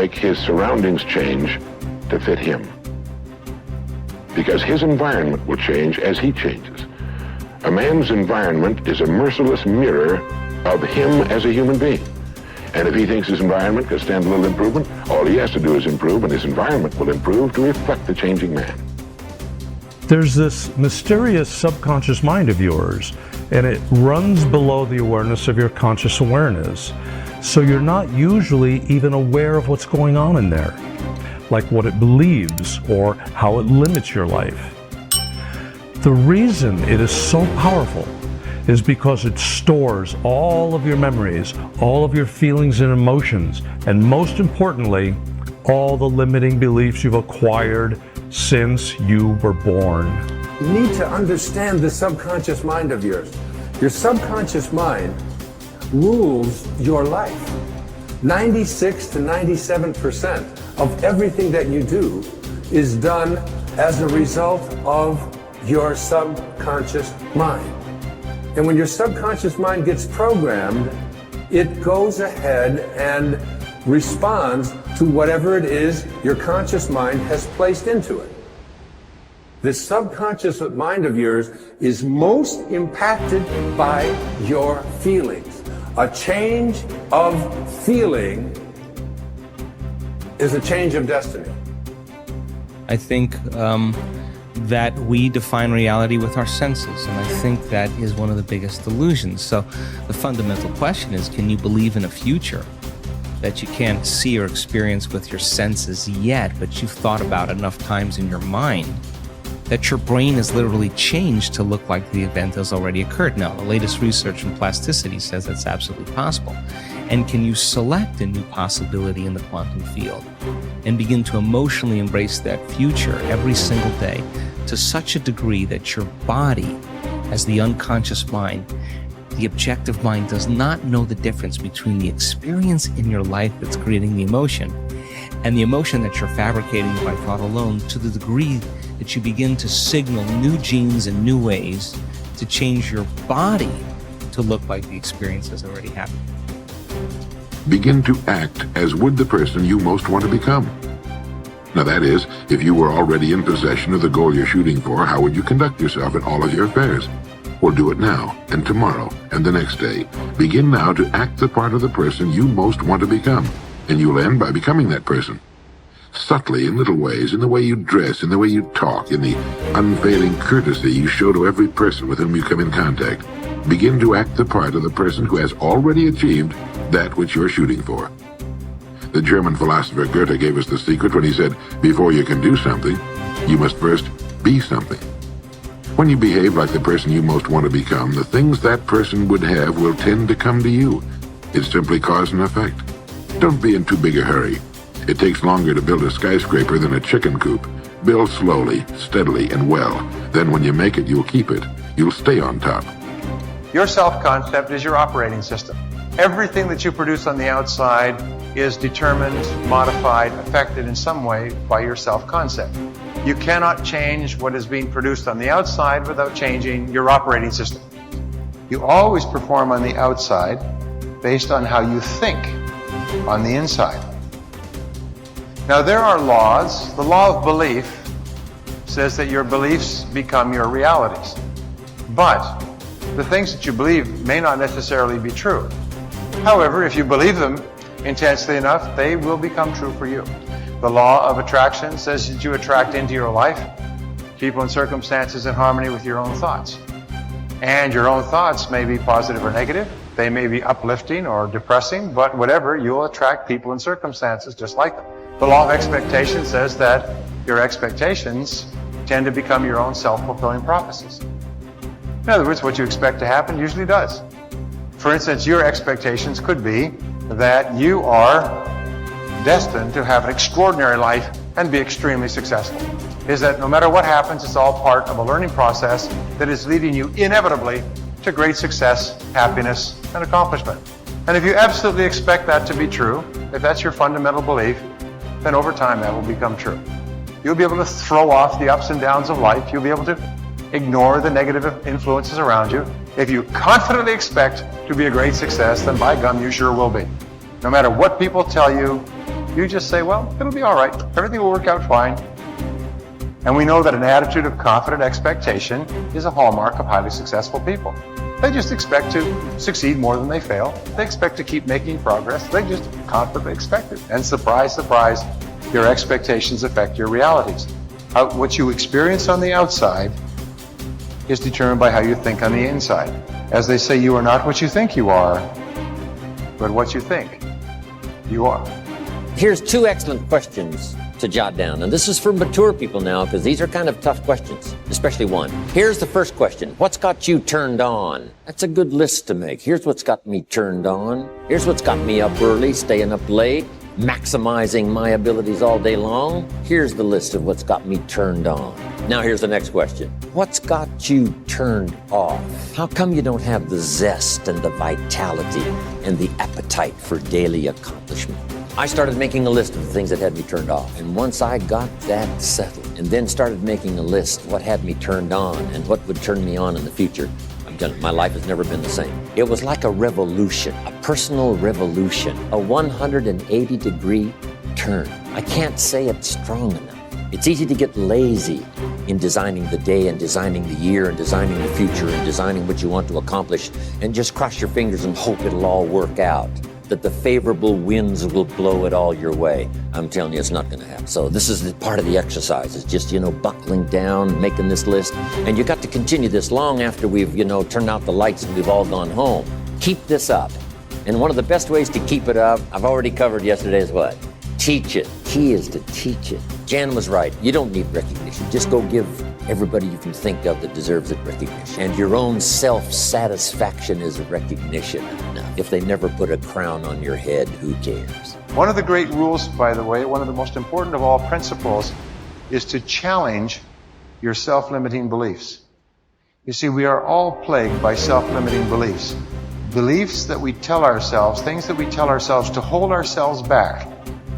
make his surroundings change to fit him. Because his environment will change as he changes. A man's environment is a merciless mirror of him as a human being. And if he thinks his environment can stand a little improvement, all he has to do is improve, and his environment will improve to reflect the changing man. There's this mysterious subconscious mind of yours, and it runs below the awareness of your conscious awareness. So you're not usually even aware of what's going on in there, like what it believes or how it limits your life. The reason it is so powerful is because it stores all of your memories, all of your feelings and emotions, and most importantly, all the limiting beliefs you've acquired since you were born. You need to understand the subconscious mind of yours. Your subconscious mind rules your life. 96 to 97% of everything that you do is done as a result of your subconscious mind. And when your subconscious mind gets programmed, it goes ahead and responds to whatever it is your conscious mind has placed into it. This subconscious mind of yours is most impacted by your feelings. A change of feeling is a change of destiny. I think that we define reality with our senses, and I think that is one of the biggest delusions. So the fundamental question is, can you believe in a future that you can't see or experience with your senses yet, but you've thought about enough times in your mind that your brain has literally changed to look like the event has already occurred? Now, the latest research in plasticity says that's absolutely possible. And can you select a new possibility in the quantum field and begin to emotionally embrace that future every single day to such a degree that your body, as the unconscious mind, the objective mind, does not know the difference between the experience in your life that's creating the emotion and the emotion that you're fabricating by thought alone, to the degree that you begin to signal new genes and new ways to change your body to look like the experience has already happened. Begin to act as would the person you most want to become. Now that is, if you were already in possession of the goal you're shooting for, how would you conduct yourself in all of your affairs? Well, do it now, and tomorrow, and the next day. Begin now to act the part of the person you most want to become, and you'll end by becoming that person. Subtly, in little ways, in the way you dress, in the way you talk, in the unfailing courtesy you show to every person with whom you come in contact. Begin to act the part of the person who has already achieved that which you're shooting for. The German philosopher Goethe gave us the secret when he said, before you can do something, you must first be something. When you behave like the person you most want to become, the things that person would have will tend to come to you. It's simply cause and effect. Don't be in too big a hurry. It takes longer to build a skyscraper than a chicken coop. Build slowly, steadily, and well. Then when you make it, you'll keep it. You'll stay on top. Your self-concept is your operating system. Everything that you produce on the outside is determined, modified, affected in some way by your self-concept. You cannot change what is being produced on the outside without changing your operating system. You always perform on the outside based on how you think on the inside. Now there are laws. The law of belief says that your beliefs become your realities. But the things that you believe may not necessarily be true. However, if you believe them intensely enough, they will become true for you. The law of attraction says that you attract into your life people and circumstances in harmony with your own thoughts. And your own thoughts may be positive or negative. They may be uplifting or depressing, but whatever, you'll attract people and circumstances just like them. The law of expectation says that your expectations tend to become your own self-fulfilling prophecies. In other words, what you expect to happen usually does. For instance, your expectations could be that you are destined to have an extraordinary life and be extremely successful. Is that no matter what happens, it's all part of a learning process that is leading you inevitably to great success, happiness, and accomplishment. And if you absolutely expect that to be true, if that's your fundamental belief, then over time that will become true. You'll be able to throw off the ups and downs of life. You'll be able to ignore the negative influences around you. If you confidently expect to be a great success, then by gum, you sure will be. No matter what people tell you, You just say, well, it'll be all right. Everything will work out fine. And we know that an attitude of confident expectation is a hallmark of highly successful people. They just expect to succeed more than they fail. They expect to keep making progress. They just confidently expect it. And surprise, surprise, your expectations affect your realities. What you experience on the outside is determined by how you think on the inside. As they say, you are not what you think you are, but what you think you are. Here's 2 excellent questions to jot down. And this is for mature people now, because these are kind of tough questions, especially one. Here's the first question. What's got you turned on? That's a good list to make. Here's what's got me turned on. Here's what's got me up early, staying up late, maximizing my abilities all day long. Here's the list of what's got me turned on. Now here's the next question. What's got you turned off? How come you don't have the zest and the vitality and the appetite for daily accomplishment? I started making a list of the things that had me turned off. And once I got that settled and then started making a list of what had me turned on and what would turn me on in the future, my life has never been the same. It was like a revolution, a personal revolution, a 180-degree turn. I can't say it's strong enough. It's easy to get lazy in designing the day and designing the year and designing the future and designing what you want to accomplish and just cross your fingers and hope it'll all work out, that the favorable winds will blow it all your way. I'm telling you, it's not going to happen. So this is part of the exercise. It's just, buckling down, making this list. And you got to continue this long after we've, turned out the lights and we've all gone home. Keep this up. And one of the best ways to keep it up, I've already covered yesterday, is what? Teach it. Key is to teach it. Jan was right. You don't need recognition. Just go give everybody you can think of that deserves it recognition. And your own self-satisfaction is recognition. Now, if they never put a crown on your head, who cares? One of the great rules, by the way, one of the most important of all principles, is to challenge your self-limiting beliefs. You see, we are all plagued by self-limiting beliefs. Beliefs that we tell ourselves, things that we tell ourselves to hold ourselves back.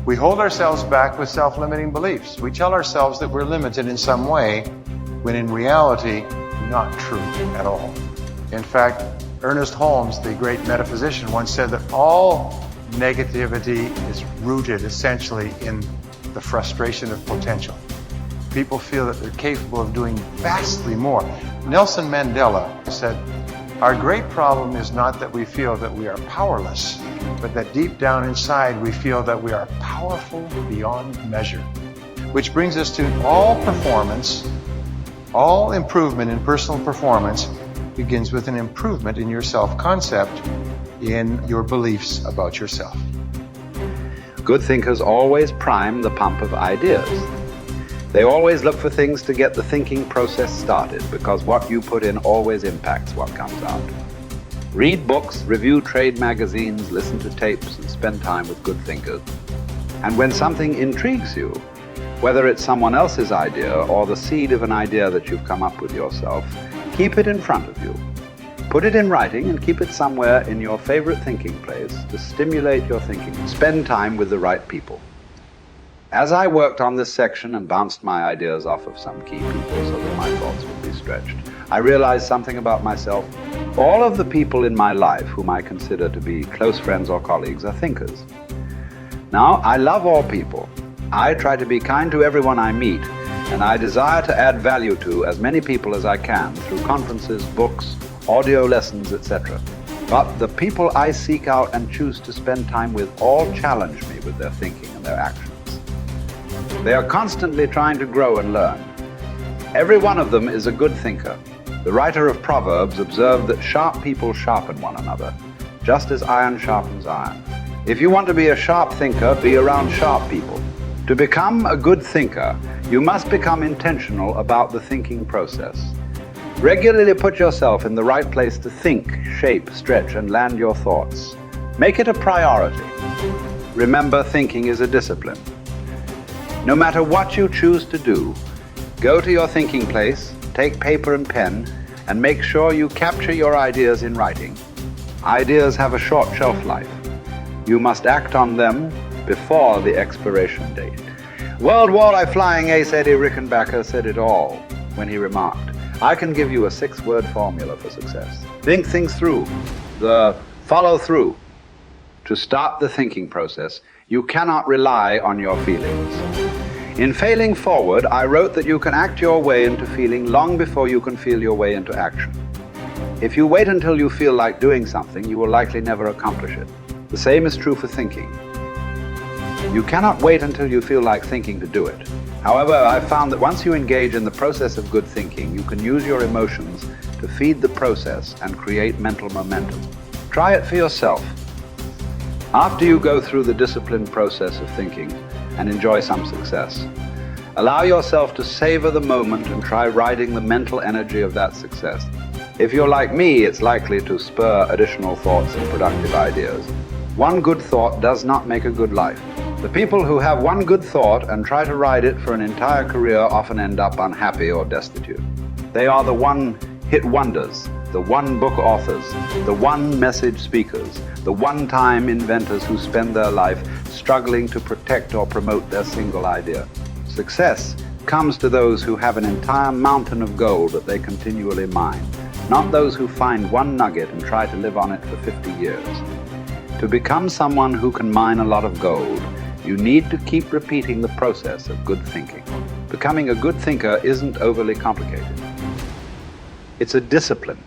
We hold ourselves back with self-limiting beliefs. We tell ourselves that we're limited in some way, when in reality, not true at all. In fact, Ernest Holmes, the great metaphysician, once said that all negativity is rooted essentially in the frustration of potential. People feel that they're capable of doing vastly more. Nelson Mandela said, "Our great problem is not that we feel that we are powerless, but that deep down inside we feel that we are powerful beyond measure." Which brings us to all performance, all improvement in personal performance begins with an improvement in your self-concept, in your beliefs about yourself. Good thinkers always prime the pump of ideas. They always look for things to get the thinking process started, because what you put in always impacts what comes out. Read books, review trade magazines, listen to tapes, and spend time with good thinkers. And when something intrigues you, whether it's someone else's idea or the seed of an idea that you've come up with yourself, keep it in front of you. Put it in writing and keep it somewhere in your favorite thinking place to stimulate your thinking. Spend time with the right people. As I worked on this section and bounced my ideas off of some key people so that my thoughts would be stretched, I realized something about myself. All of the people in my life whom I consider to be close friends or colleagues are thinkers. Now, I love all people. I try to be kind to everyone I meet, and I desire to add value to as many people as I can through conferences, books, audio lessons, etc. But the people I seek out and choose to spend time with all challenge me with their thinking and their actions. They are constantly trying to grow and learn. Every one of them is a good thinker. The writer of Proverbs observed that sharp people sharpen one another, just as iron sharpens iron. If you want to be a sharp thinker, be around sharp people. To become a good thinker, you must become intentional about the thinking process. Regularly put yourself in the right place to think, shape, stretch, and land your thoughts. Make it a priority. Remember, thinking is a discipline. No matter what you choose to do, go to your thinking place, take paper and pen, and make sure you capture your ideas in writing. Ideas have a short shelf life. You must act on them before the expiration date. World Walleye Flying Ace Eddie Rickenbacker said it all when he remarked, "I can give you a 6-word formula for success. Think things through, the follow through. To start the thinking process, You cannot rely on your feelings. In Failing Forward, I wrote that you can act your way into feeling long before you can feel your way into action. If you wait until you feel like doing something, you will likely never accomplish it. The same is true for thinking. You cannot wait until you feel like thinking to do it. However, I've found that once you engage in the process of good thinking, you can use your emotions to feed the process and create mental momentum. Try it for yourself. After you go through the disciplined process of thinking and enjoy some success, allow yourself to savor the moment and try riding the mental energy of that success. If you're like me, it's likely to spur additional thoughts and productive ideas. One good thought does not make a good life. The people who have one good thought and try to ride it for an entire career often end up unhappy or destitute. They are the one-hit wonders, the one-book authors, the one-message speakers, the one-time inventors who spend their life struggling to protect or promote their single idea. Success comes to those who have an entire mountain of gold that they continually mine, not those who find one nugget and try to live on it for 50 years. To become someone who can mine a lot of gold, you need to keep repeating the process of good thinking. Becoming a good thinker isn't overly complicated. It's a discipline.